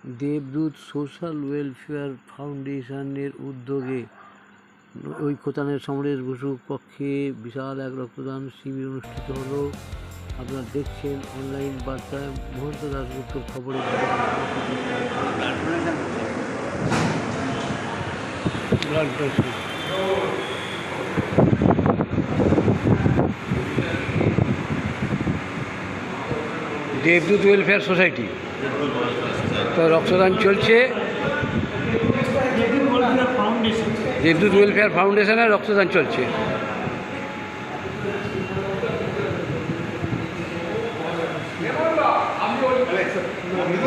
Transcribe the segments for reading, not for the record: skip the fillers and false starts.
দেবদূত social welfare ফাউন্ডেশনের উদ্যোগে ঐক্যতানের সমরেশ বসু কক্ষে বিশাল এক রক্তদান শিবির অনুষ্ঠিত হলো। আপনারা দেখছেন অনলাইন বার্তায় মহন্ত দাশগুপ্তর খবরে। দেবদূত ওয়েলফেয়ার সোসাইটি তো রক্তদান চলছে। দেবদূত ওয়েলফেয়ার ফাউন্ডেশনে রক্তদান চলছে।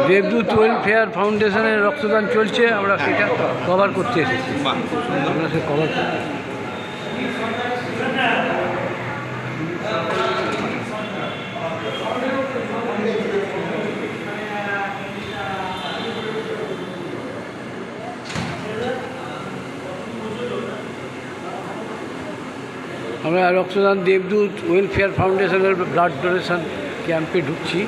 দেবদূত ওয়েলফেয়ার ফাউন্ডেশনের রক্তদান চলছে, আমরা সেটা কভার করতে এসেছি। আমরা সে কভার করতে আমরা রক্তদান দেবদূত ওয়েলফেয়ার ফাউন্ডেশনের ব্লাড ডোনেশন ক্যাম্পে ঢুকছি।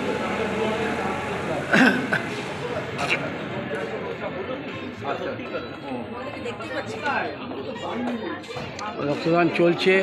রক্তদান চলছে।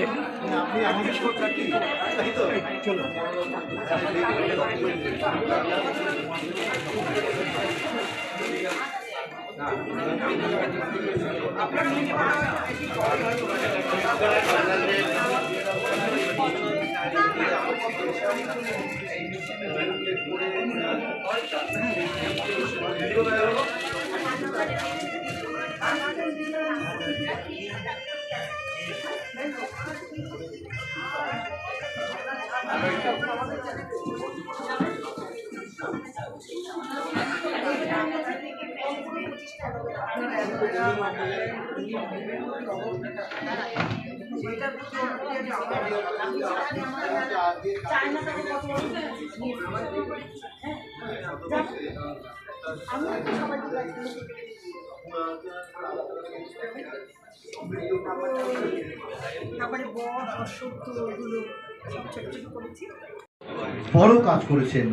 বড় কাজ করেছেন,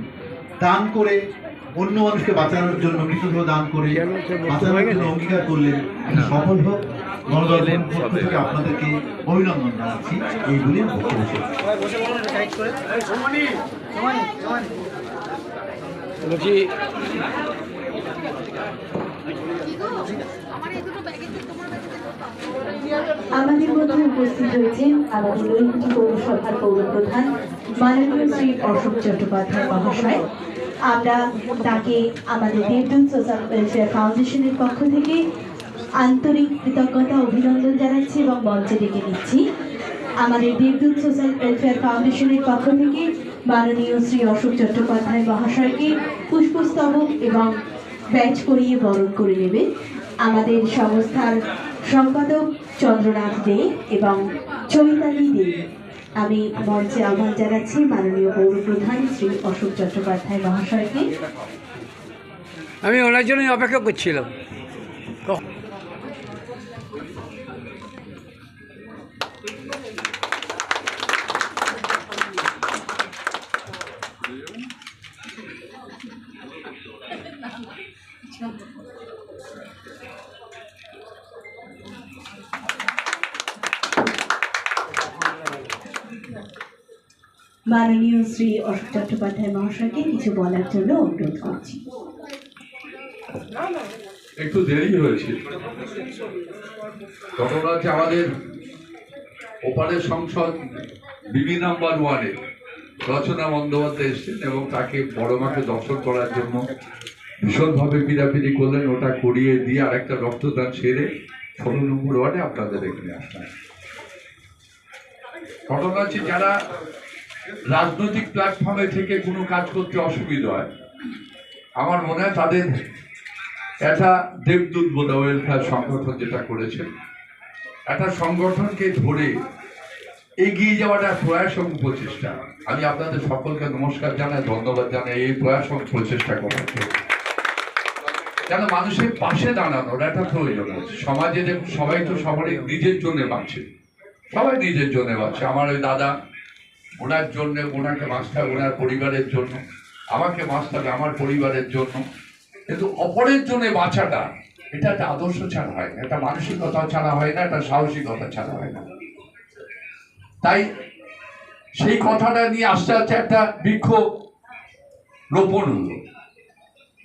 দান করে অন্য মানুষকে বাঁচানোর জন্য মৃতদেহ দান করে বাঁচানোর জন্য অঙ্গীকার করলেন। সফল হোক। গণদলের পক্ষ থেকে আপনাদেরকে অভিনন্দন জানাচ্ছি। এই বলে বলছি আমাদের মধ্যে উপস্থিত হয়েছেন আমাদের নৈহাটি পৌরসভার পৌরপ্রধান মাননীয় শ্রী অশোক চট্টোপাধ্যায় মহাশয়। আমরা তাকে আমাদের দেবদূত সোশ্যাল ওয়েলফেয়ার ফাউন্ডেশনের পক্ষ থেকে আন্তরিক কৃতজ্ঞতা অভিনন্দন জানাচ্ছি এবং মঞ্চে ডেকে নিচ্ছি। আমাদের দেবদূত সোশ্যাল ওয়েলফেয়ার ফাউন্ডেশনের পক্ষ থেকে মাননীয় শ্রী অশোক চট্টোপাধ্যায় মহাশয়কে পুষ্পস্তবক এবং ব্যাচ করিয়ে বরণ করে নেবে আমাদের সংস্থার সম্পাদক চন্দ্রনাথ দে এবং চৈতালি দে। আমি মঞ্চে আহ্বান জানাচ্ছি মাননীয় পৌরপ্রধান শ্রী অশোক চট্টোপাধ্যায় মহাশয়কে। আমি ওনার জন্যই অপেক্ষা করছিলাম। মাননীয় শ্রী অশোক চট্টোপাধ্যায় মহাশয়কে কিছু বলার জন্য অনুরোধ করছি। একটু দেরি হয়েছে। ঘটনা হচ্ছে আমাদের ওপারের সংসদ বিবি নাম্বার 1-এ রচনা বন্দ্যোপাধ্যায় এসেছেন এবং তাকে বড় মাকে দর্শন করার জন্য ভীষণভাবে পিড়াপিড়ি করলেন। ওটা করিয়ে দিয়ে আরেকটা রক্তদান সেরে 16 নম্বর ওয়ার্ডে আপনাদের এখানে আসলেন। ঘটনা হচ্ছে যারা রাজনৈতিক প্ল্যাটফর্মে থেকে কোনো কাজ করতে অসুবিধা হয়, আমার মনে হয় তাদের একটা দেবদূত ওয়েলফেয়ার সংগঠন যেটা করেছে, একটা সংগঠনকে ধরে এগিয়ে যাওয়াটা প্রয়াস এবং প্রচেষ্টা। আমি আপনাদের সকলকে নমস্কার জানাই, ধন্যবাদ জানাই এই প্রয়াস এবং প্রচেষ্টা করার জন্য। কেন মানুষের পাশে দাঁড়ানোর একটা প্রয়োজন আছে। সমাজে দেখুন সবাই তো সবারই নিজের জন্য বাঁচছে, সবাই নিজের জন্য বাঁচছে। আমার ওই দাদা, ওনার জন্য, ওনাকে বাঁচতে হবে ওনার পরিবারের জন্য, আমাকে বাঁচতে হবে আমার পরিবারের জন্য। কিন্তু অপরের জন্য বাঁচাটা এটা একটা আদর্শ ছাড়া হয় না, একটা মানসিকতা ছাড়া হয় না, একটা সাহসিকতা ছাড়া হয় না। তাই সেই কথাটা নিয়ে আস্তে আস্তে একটা বৃক্ষ রোপণ হলো।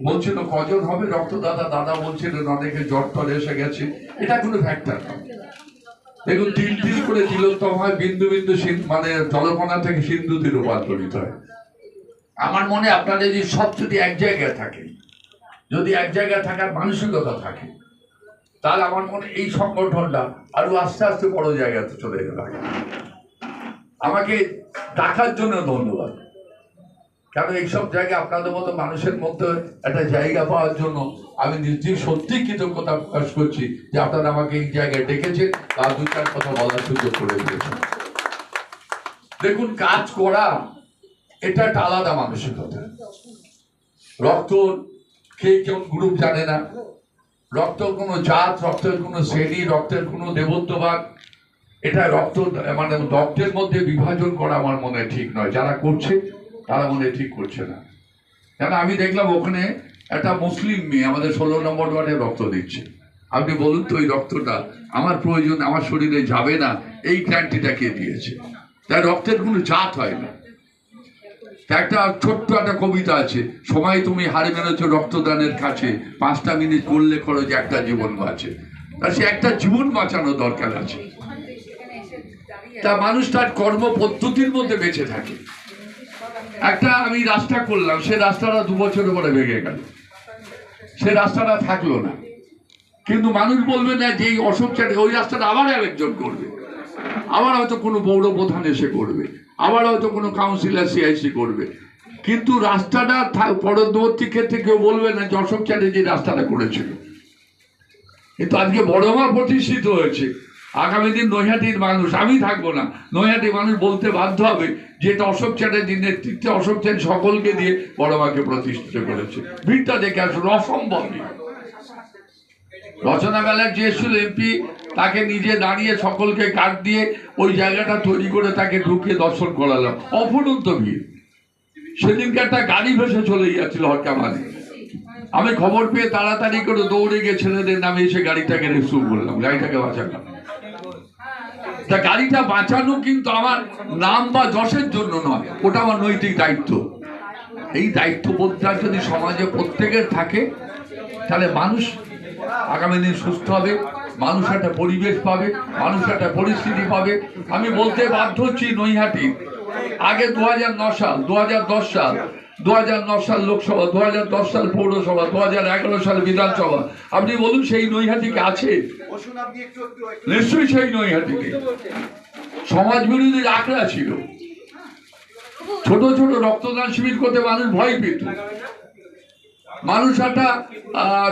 বলছিল কজন হবে রক্তদাতা, দাদা বলছিলেন অনেকে জ্বর টর এসে গেছে, এটা কোনো ফ্যাক্টর না। দেখুন তিল তিল করে তিলোত্তম হয়, বিন্দু বিন্দু মানে জলকণা থেকে সিন্ধুতে রূপান্তরিত হয়। আমার মনে আপনারা যদি সব যদি এক জায়গায় থাকে, যদি এক জায়গায় থাকার মানসিকতা থাকে, তাহলে আমার মনে এই সংগঠনটা আরো আস্তে আস্তে বড় জায়গাতে চলে গেল। আমাকে ডাকার জন্য ধন্যবাদ, কারণ এইসব জায়গায় আপনাদের মতো মানুষের মধ্যে একটা জায়গা পাওয়ার জন্য আমি নিজেই সত্যি কৃতজ্ঞতা প্রকাশ করছি যে আপনারা আমাকে এই জায়গায় ডেকেছেন বা দু চার কথা বলার সুযোগ করে দিয়েছেন। দেখুন কাজ করা এটা একটা আলাদা মানসিকতা। রক্ত কে কোন গ্রুপ জানে না, রক্ত কোনো জাত, রক্তের কোনো শ্রেণী, রক্তের কোনো দেবত্ববাদ, এটা রক্ত মানে রক্তের মধ্যে বিভাজন করা আমার মনে ঠিক নয়। যারা করছে তারা মনে ঠিক করছে না। কেন আমি দেখলাম ওখানে একটা মুসলিম মেয়ে আমাদের 16 নম্বর ওয়ার্ডে রক্ত দিচ্ছে। আপনি বলুন তো ওই রক্তটা আমার প্রয়োজন আমার শরীরে যাবে না, এই গ্যারান্টিটা কে দিয়েছে? তাই রক্তের কোনো জাত হয় না। একটা ছোট্ট একটা কবিতা আছে, সময় তুমি হারে মেরেছো রক্তদানের কাছে, 5টা মিনিট করলে খরচ একটা জীবন বাঁচে। তা সে একটা জীবন বাঁচানো দরকার আছে। তা মানুষ তার কর্ম পদ্ধতির মধ্যে বেঁচে থাকে। একটা আমি রাস্তা করলাম, সে রাস্তাটা 2 বছর পরে ভেঙে গেল, সে রাস্তাটা থাকলো না। কিন্তু মানুষ বলবে না যে এই অশোক চ্যাটার্জি ওই রাস্তাটা আবার আরেকজন করবে, আবার হয়তো কোনো পৌর প্রধান এসে করবে, আবার হয়তো কোনো কাউন্সিলর সিআইসি করবে। কিন্তু রাস্তাটা পরবর্তী ক্ষেত্রে কেউ বলবে না যে অশোক চ্যাটার্জি রাস্তাটা করেছিল। কিন্তু আজকে বড়মা প্রতিষ্ঠিত হয়েছে, আগামী দিন নৈহাটির মানুষ, আমি থাকবো না, নৈহাটির মানুষ বলতে বাধ্য হবে যে এটা অশোক চ্যাটার্জির নেতৃত্বে অশোক চ্যাটার্জি সকলকে দিয়ে বড়মাকে প্রতিষ্ঠিত করেছে। ভিড়টা দেখে আসলে অসম্ভব। রচনা ব্যানার্জি এসেছিল এমপি, তাকে নিজে দাঁড়িয়ে সকলকে কার্ড দিয়ে ওই জায়গাটা তৈরি করে তাকে ঢুকিয়ে দর্শন করালাম। অফুরন্ত ভিড়। সেদিনকে একটা গাড়ি ভেসে চলে গিয়েছিল হরকামানে, আমি খবর পেয়ে তাড়াতাড়ি করে দৌড়ে গিয়ে ছেলেদের নামে এসে গাড়িটাকে রেস্কিউ করলাম, গাড়িটাকে বাঁচালাম। তা গাড়িটা বাঁচানো কিন্তু আমার নাম বা যশের জন্য নয়, ওটা আমার নৈতিক দায়িত্ব। এই দায়িত্ববোধটা যদি সমাজে প্রত্যেকের থাকে তাহলে মানুষ আগামী দিন সুস্থ হবে, মানুষ একটা পরিবেশ পাবে, মানুষ একটা পরিস্থিতি পাবে। আমি বলতে বাধ্য হচ্ছি নৈহাটি আগে 2009 সাল, 2010 সাল, 2009 সাল লোকসভা, 2010 সাল পৌরসভা, 2011 সাল বিধানসভা, আপনি বলুন সেই নৈহাটিকে আছে? নিশ্চয়ই সেই নৈহাটিকে সমাজ বিরোধী আঁকড়া ছিল। ছোট ছোট রক্তদান শিবির করতে মানুষ ভয় পেত, মানুষ একটা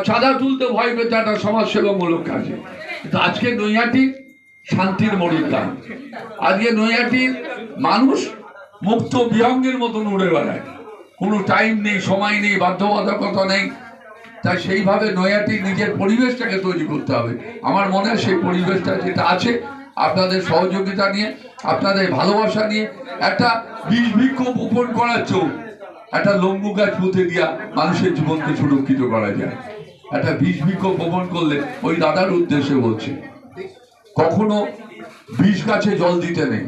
চাঁদা তুলতে ভয় পেত একটা সমাজসেবামূলক কাজে। কিন্তু আজকে নৈহাটি শান্তির মরুদ্যান, আজকে নৈহাটির মানুষ মুক্ত বিহঙ্গের মতন উড়ে বেড়ায়, কোনো টাইম নেই, সময় নেই, বাধ্যবাধকতা নেই। তাই সেইভাবে নৈহাটি নিজের পরিবেশটাকে তৈরি করতে হবে। আমার মনে হয় সেই পরিবেশটা যেটা আছে, আপনাদের সহযোগিতা নিয়ে, আপনাদের ভালোবাসা নিয়ে, একটা বীজ বৃক্ষ বপন করার চোখ, একটা লম্বু গাছ পুঁতে দিয়া মানুষের জীবনকে সুরক্ষিত করা যায়। একটা বীজ বৃক্ষ বপন করলে, ওই দাদার উদ্দেশ্যে বলছি, কখনো বীজ গাছে জল দিতে নেই।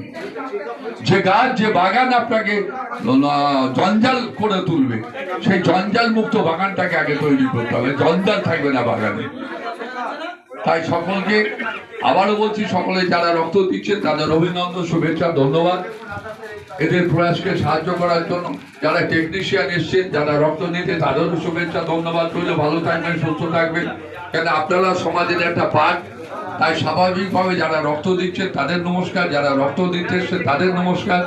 যে গাছ, যে বাগান আপনাকে জঞ্জাল করে তুলবে, সেই জঞ্জাল মুক্ত বাগানটাকে আগে তৈরি করতে হবে, জঞ্জাল থাকবে না বাগানে। তাই সকলকে আবারও বলছি, সকলে যারা রক্ত দিচ্ছেন তাদের অভিনন্দন, শুভেচ্ছা, ধন্যবাদ। এদের প্রয়াসকে সাহায্য করার জন্য যারা টেকনিশিয়ান এসছেন, যারা রক্ত নিতে, তাদেরও শুভেচ্ছা, ধন্যবাদ রইল। ভালো থাকবেন, সুস্থ থাকবেন, কেন আপনারা সমাজের একটা পার্ট। তাই স্বাভাবিকভাবে যারা রক্ত দিচ্ছেন তাদের নমস্কার, যারা রক্ত দিতে এসছেন তাদের নমস্কার,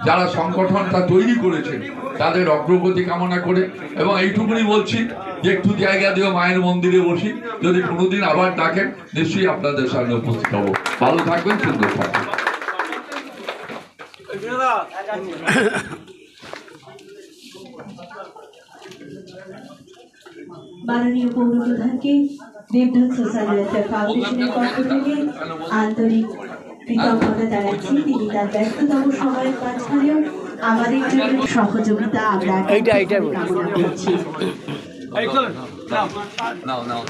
যারা সংগঠনটা তৈরি করেছেন তাদের অগ্রগতি কামনা করে। এবং এইটুকুনি বলছি যে একটু জায়গা দিয়েও মায়ের মন্দিরে বসি, যদি কোনোদিন আবার ডাকেন নিশ্চয়ই আপনাদের সামনে উপস্থিত হবো। ভালো থাকবেন, সুন্দর থাকবেন। মাননীয় পৌর প্রধানকে দেবদূত সোশ্যাল ওয়েলফেয়ার ফাউন্ডেশনের পক্ষ থেকে আন্তরিক কৃতজ্ঞতা জানাচ্ছি। তিনি তার ব্যস্ততম সময়ের মাঝখানেও আমাদের জন্য সহযোগিতা আমরা কামনা করছি। নাও নাও নাও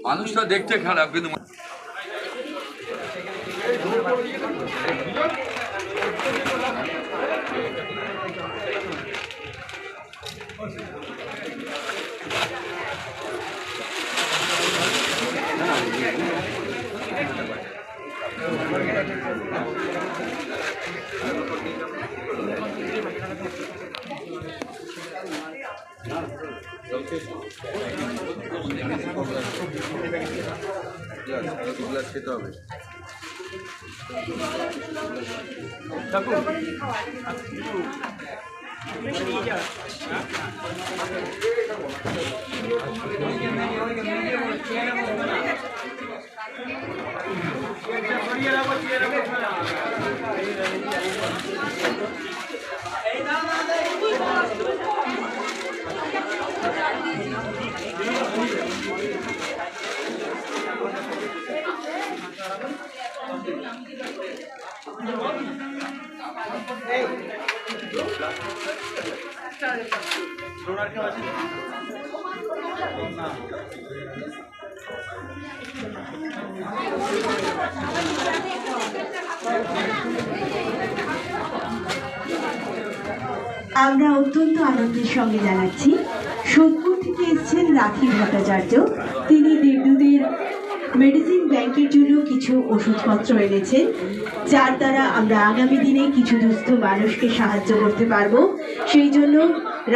মানুষটা দেখতে খারাপ কিন্তু খেতে হবে। আমরা অত্যন্ত আনন্দের সঙ্গে জানাচ্ছি সোদপুর থেকে এসেছেন রাখি ভট্টাচার্য। তিনি দেবদূতের মেডিসিন ব্যাংকের জন্য কিছু ওষুধপত্র এনেছেন, যার দ্বারা আমরা আগামী দিনে কিছু দুস্থ মানুষকে সাহায্য করতে পারবো। সেই জন্য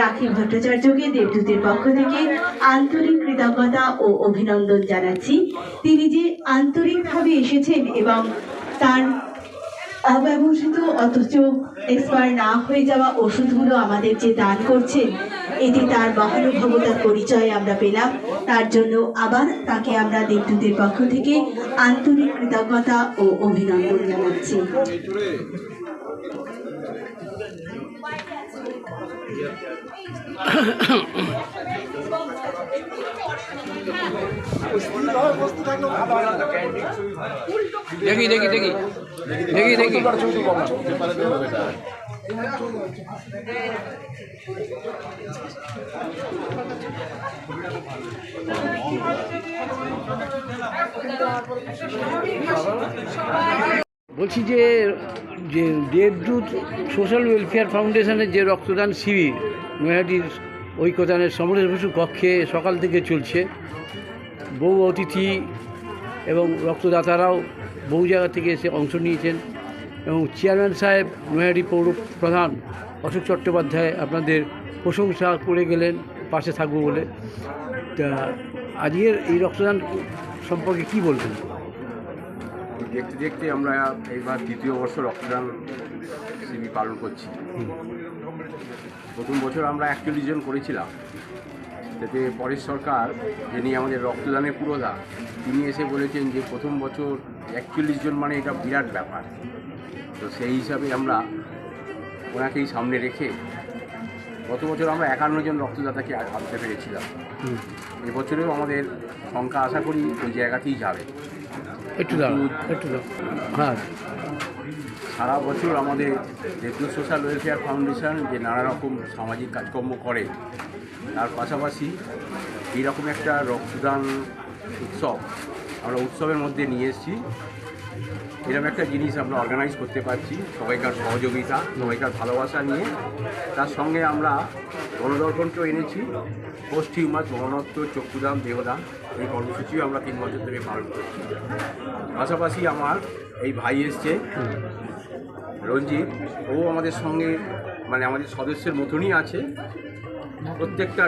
রাখি ভট্টাচার্যকে দেবদূতের পক্ষ থেকে আন্তরিক কৃতজ্ঞতা ও অভিনন্দন জানাচ্ছি। তিনি যে আন্তরিকভাবে এসেছেন এবং তার অব্যবহৃত অথচ এক্সপায়ার না হয়ে যাওয়া ওষুধগুলো আমাদের যে দান করছেন, এতে তার মহানুভবতার পরিচয় আমরা পেলাম। তার জন্য আবার তাকে আমরা দেবদূতের পক্ষ থেকে আন্তরিক কৃতজ্ঞতা ও অভিনন্দন জানাচ্ছি। দেখি দেখি দেখি দেখি দেখি বলছি যে দেবদূত সোশ্যাল ওয়েলফেয়ার ফাউন্ডেশনের যে রক্তদান শিবির নৈহাটির ঐক্যদানের সমরেশ বসু কক্ষে সকাল থেকে চলছে, বহু অতিথি এবং রক্তদাতারাও বহু জায়গা থেকে এসে অংশ নিয়েছেন এবং চেয়ারম্যান সাহেব নৈহাটি পৌর প্রধান অশোক চট্টোপাধ্যায় আপনাদের প্রশংসা করে গেলেন পাশে থাকবো বলে। তা আজকের এই রক্তদান সম্পর্কে কি বলবেন? দেখতে দেখতে আমরা এইবার দ্বিতীয় বর্ষ রক্তদান শিবির পালন করছি। প্রথম বছর আমরা 41 জন করেছিলাম, যাতে পরের সরকার যিনি আমাদের রক্তদানের পুরোধা তিনি এসে বলেছেন যে প্রথম বছর 41 জন মানে এটা বিরাট ব্যাপার। তো সেই হিসাবে আমরা ওনাকেই সামনে রেখে গত বছর আমরা 51 জন রক্তদাতাকে আনতে পেরেছিলাম। এবছরেও আমাদের সংখ্যা আশা করি ওই জায়গাতেই যাবে। একটু হ্যাঁ, সারা বছর আমাদের দেবদূত সোশ্যাল ওয়েলফেয়ার ফাউন্ডেশন যে নানা রকম সামাজিক কাজকর্ম করে, তার পাশাপাশি এইরকম একটা রক্তদান উৎসব আমরা উৎসবের মধ্যে নিয়ে এসেছি। এরকম একটা জিনিস আমরা অর্গানাইজ করতে পারছি, সবাইকার সহযোগিতা, সবাইকার ভালোবাসা নিয়ে। তার সঙ্গে আমরা গণদর্পণকেও এনেছি, পোস্ট হিউমাস, গণতত্ত্ব, চক্ষুদান, দেহদান, এই কর্মসূচিও আমরা 3 বছর ধরে পালন করছি। পাশাপাশি আমার এই ভাই এসছে রঞ্জিত, ও আমাদের সঙ্গে মানে আমাদের সদস্যের মতনই আছে। প্রত্যেকটা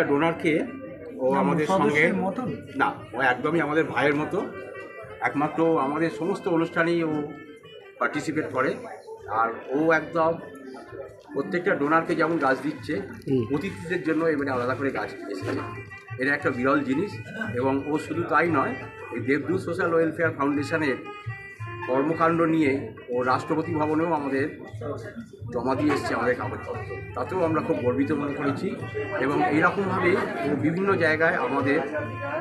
ডোনারকে ও আমাদের সঙ্গে না, ও একদমই আমাদের ভাইয়ের মতো। একমাত্র আমাদের সমস্ত অনুষ্ঠানেই ও পার্টিসিপেট করে। আর ও একদম প্রত্যেকটা ডোনারকে যেমন গাছ দিচ্ছে, অতিথিদের জন্য এবারে আলাদা করে গাছ এসেছে। এটা একটা বিরল জিনিস। এবং ও শুধু তাই নয়, এই দেবদূত সোশ্যাল ওয়েলফেয়ার ফাউন্ডেশনের কর্মকাণ্ড নিয়ে ও রাষ্ট্রপতি ভবনেও আমাদের জমা দিয়ে এসছে আমাদের কাগজপত্র। তাতেও আমরা খুব গর্বিত মনে করেছি। এবং এইরকমভাবে ও বিভিন্ন জায়গায় আমাদের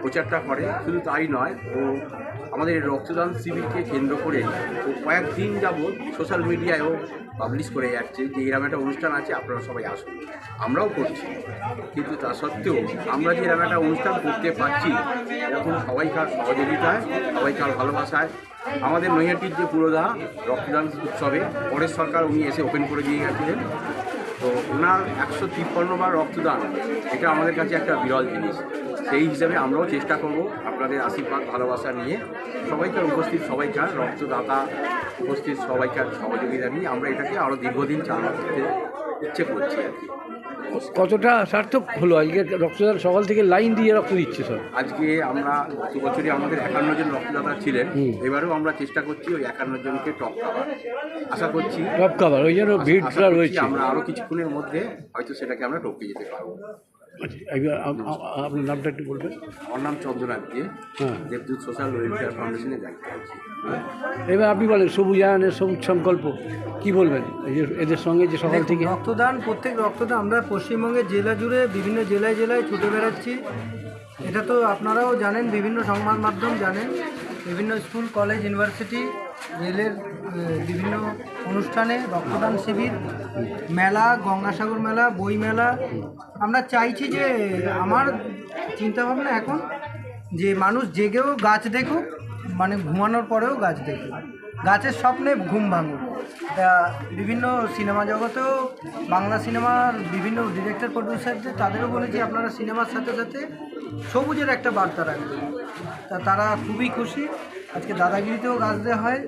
প্রচারটা করে। শুধু তাই নয়, ও আমাদের এই রক্তদান শিবিরকে কেন্দ্র করে ও কয়েকদিন যাবৎ সোশ্যাল মিডিয়ায়ও পাবলিশ করে যাচ্ছে যে এরকম একটা অনুষ্ঠান আছে, আপনারা সবাই আসুন। আমরাও করছি, কিন্তু তা সত্ত্বেও আমরা যে এরকম একটা অনুষ্ঠান করতে পারছি এরকম সবাইকার সহযোগিতায়, সবাইকার ভালোবাসায়। আমাদের নৈহাটির যে পুরোদা রক্তদান উৎসবে পরেশ সরকার উনি এসে ওপেন করে দিয়ে গেছিলেন, তো ওনার 153বার রক্তদান, এটা আমাদের কাছে একটা বিরল জিনিস। সেই হিসাবে আমরাও চেষ্টা করব আপনাদের আশীর্বাদ ভালোবাসা নিয়ে সবাইকার উপস্থিত, সবাইকার রক্তদাতা উপস্থিত সবাইকার সহযোগিতা নিয়ে আমরা এটাকে আরও দীর্ঘদিন চালাতে ইচ্ছে করছি আর কি। কতটা সার্থক হলো আজকে রক্তদান? সকাল থেকে লাইন দিয়ে রক্ত দিচ্ছে সব। আজকে আমরা গত বছরই আমাদের 51 জন রক্তদাতা ছিলেন, এবারেও আমরা চেষ্টা করছি ওই 51 জনকে টপ কাভার। আশা করছি টপ কাভার, ওই জন্য ভিড়টা রয়েছে। আমরা আরও কিছুক্ষণের মধ্যে হয়তো সেটাকে আমরা টপকে যেতে পারবো। আচ্ছা, এবার আপনার নামটা একটু বলবেন। আমার নাম চন্দ্রনাথ দে, হ্যাঁ, দেবদূত সোশ্যাল ওয়েলফেয়ার ফাউন্ডেশনে দায়িত্ব আছি। এবার আপনি বলেন সবুজায়নের সবুজ সংকল্প কি বলবেন এই যে এদের সঙ্গে যে সকাল থেকে রক্তদান, প্রত্যেক রক্তদান আমরা পশ্চিমবঙ্গের জেলা জুড়ে বিভিন্ন জেলায় জেলায় ছুটে বেড়াচ্ছি। এটা তো আপনারাও জানেন, বিভিন্ন সংবাদ মাধ্যম জানেন, বিভিন্ন স্কুল কলেজ ইউনিভার্সিটি রেলের বিভিন্ন অনুষ্ঠানে রক্তদান শিবির, মেলা, গঙ্গাসাগর মেলা, বই মেলা। আমরা চাইছি যে আমার চিন্তাভাবনা এখন যে মানুষ জেগেও গাছ দেখুক, মানে ঘুমানোর পরেও গাছ দেখুক, গাছের স্বপ্নে ঘুম ভাঙুক। বিভিন্ন সিনেমা জগতেও বাংলা সিনেমার বিভিন্ন ডিরেক্টর প্রডিউসারদের তাদেরও বলেছি আপনারা সিনেমার সাথে সাথে সবুজের একটা বার্তা রাখবেন। তারা খুবই খুশি। আজকে দাদাগিরিতেও গাছ দেওয়া হয়,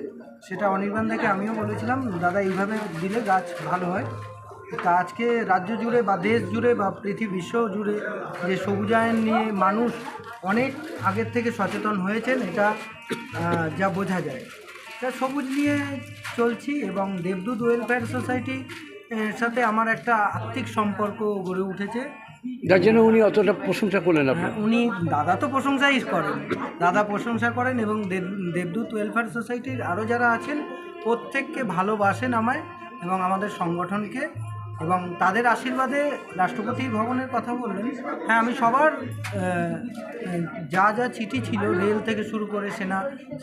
সেটা অনির্বাণ থেকে আমিও বলেছিলাম দাদা এইভাবে দিলে গাছ ভালো হয়। তা আজকে রাজ্য জুড়ে বা দেশ জুড়ে বা পৃথিবী বিশ্ব জুড়ে যে সবুজায়ন নিয়ে মানুষ অনেক আগের থেকে সচেতন হয়েছেন, এটা যা বোঝা যায়। তা সবুজ নিয়ে চলছি এবং দেবদূত ওয়েলফেয়ার সোসাইটির সাথে আমার একটা আত্মিক সম্পর্ক গড়ে উঠেছে, যার জন্য উনি অতটা প্রশংসা করলেন আপনার। উনি দাদা তো প্রশংসাই করেন, দাদা প্রশংসা করেন এবং দেবদূত ওয়েলফেয়ার সোসাইটির আরও যারা আছেন প্রত্যেককে ভালোবাসেন আমায় এবং আমাদের সংগঠনকে, এবং তাদের আশীর্বাদে রাষ্ট্রপতি ভবনের কথা বললেন। হ্যাঁ, আমি সবার যা যা চিঠি ছিল, রেল থেকে শুরু করে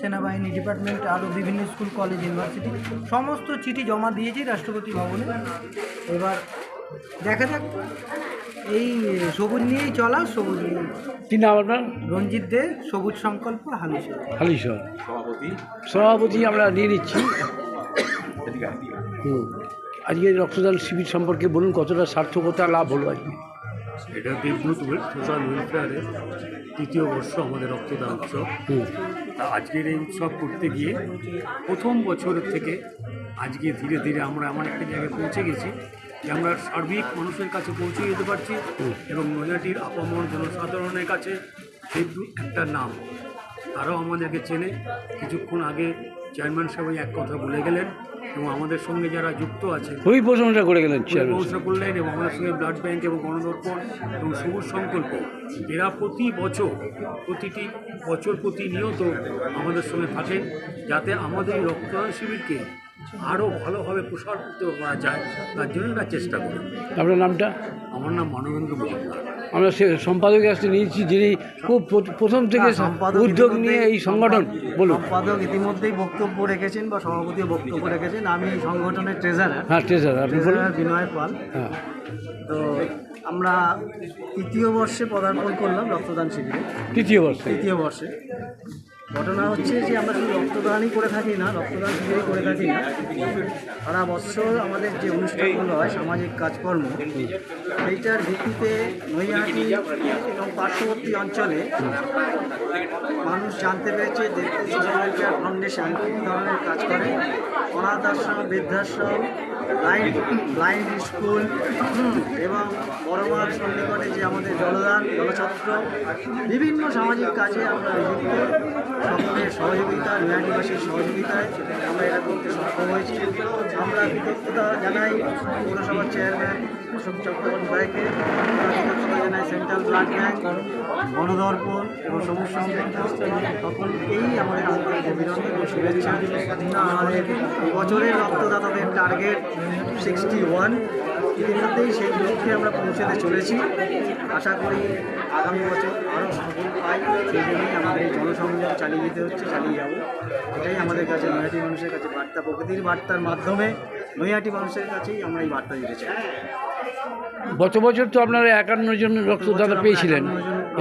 সেনাবাহিনী ডিপার্টমেন্ট, আরও বিভিন্ন স্কুল কলেজ ইউনিভার্সিটি, সমস্ত চিঠি জমা দিয়েছি রাষ্ট্রপতি ভবনে। এবার দেখা যাক, এই সবুজ নিয়েই চলা, সবুজ নিয়ে। কি নাম আপনার? রঞ্জিত দে, সবুজ সংকল্প, হালিশহর। হালিশহর সভাপতি আমরা নিয়ে নিচ্ছি। আজকে রক্তদান শিবির সম্পর্কে বলুন, কতটা সার্থকতা লাভ হলো আজকে? এটা দেবদূত সোশ্যাল ওয়েলফেয়ারের 3য় বর্ষ আমাদের রক্তদান উৎসব। আজকের এই উৎসব করতে গিয়ে প্রথম বছর থেকে আজকে ধীরে ধীরে আমরা এমন একটা জায়গায় পৌঁছে গেছি যে আমরা সার্বিক মানুষের কাছে পৌঁছে যেতে পারছি এবং নৈহাটির আপামর জনসাধারণের কাছে দেবদূত একটা নাম, তারাও আমাদেরকে চেনে। কিছুক্ষণ আগে চেয়ারম্যান সাহেব এক কথা বলে গেলেন এবং আমাদের সঙ্গে যারা যুক্ত আছে খুবই প্রশংসা করে গেলেন, প্রশংসা করলেন, এবং আমাদের সঙ্গে ব্লাড ব্যাংক এবং গণদর্পণ এবং সবুজ সংকল্প, এরা প্রতি বছর প্রতিটি বছর প্রতিনিয়ত আমাদের সঙ্গে থাকেন, যাতে আমাদের এই রক্তদান শিবিরকে আরও ভালোভাবে প্রসারিত করা যায়, তার জন্য আমরা চেষ্টা করি। আপনার নামটা? আমার নাম মানবেন্দ্র মজুমদার। আমরা সে সম্পাদকের কাছে নিয়েছি, যিনি খুব প্রথম থেকে উদ্যোগ নিয়ে এই সংগঠন। বলুন। সম্পাদক ইতিমধ্যেই বক্তব্য রেখেছেন বা সভাপতিও বক্তব্য রেখেছেন। আমি সংগঠনের ট্রেজারার। হ্যাঁ, ট্রেজারার আপনি বলুন। বিনয় পাল। হ্যাঁ, তো আমরা 3য় বর্ষে পদার্পণ করলাম রক্তদান শিবিরে। 3য় বর্ষে। 3য় বর্ষে ঘটনা হচ্ছে যে আমরা শুধু রক্তদানই করে থাকি না, রক্তদান শিবিরই করে থাকি না, সারা বছর আমাদের যে অনুষ্ঠানগুলো হয় সামাজিক কাজকর্ম, সেইটার ভিত্তিতে নৈহাটি এবং পার্শ্ববর্তী অঞ্চলে মানুষ জানতে পেরেছে দেবদূত সোশ্যাল ওয়েলফেয়ার ফাউন্ডেশন কী ধরনের কাজ করে। অনাথ আশ্রম, বৃদ্ধাশ্রম, ব্লাইন্ড স্কুল এবং বড়মার সন্নিকটে যে আমাদের জলছত্র, বিভিন্ন সামাজিক কাজে আমরা নিযুক্ত। সকলের সহযোগিতা, নৈহাটিবাসীর সহযোগিতায় আমরা এটা করতে সক্ষম হয়েছি। আমরা কৃতজ্ঞতা জানাই পৌরসভার চেয়ারম্যান অশোক চট্টোপাধ্যায়কে, কৃতজ্ঞতা জানাই সেন্ট্রাল ব্লাড ব্যাংক, গণদর্পণ এবং সবুজ সংকল্প, সকলকেই আমাদের আন্তরিক অভিনন্দন ও শুভেচ্ছা। আমাদের বছরের রক্তদাতাদের টার্গেট 61। ইতিমধ্যেই সেই লক্ষ্যে আমরা পৌঁছাতে চলেছি। আশা করি আগামী বছর আরও সফল পাই, সেই জন্যই আমাদের এই জনসংযোগ চালিয়ে যেতে হচ্ছে, চালিয়ে যাব। এটাই আমাদের কাছে নৈহাটি মানুষের কাছে বার্তা, প্রকৃতির বার্তার মাধ্যমে নৈহাটি মানুষের কাছেই আমরা এই বার্তা দিতে চাই। গত বছর তো আপনারা 51 জন রক্তদাতা পেয়েছিলেন,